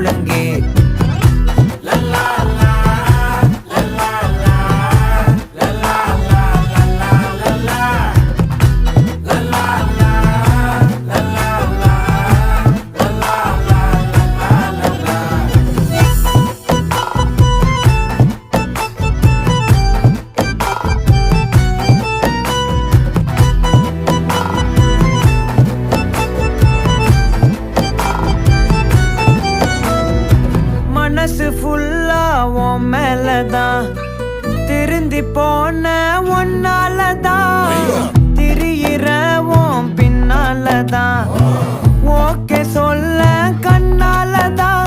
ஒழுங்கே மனசு ஃபுல்லா உன் மேலதான் திருந்தி போன ஒன்னாலதான் திரியிற உன் பின்னாலதான் ஓகே சொல்ல கண்ணாலதான்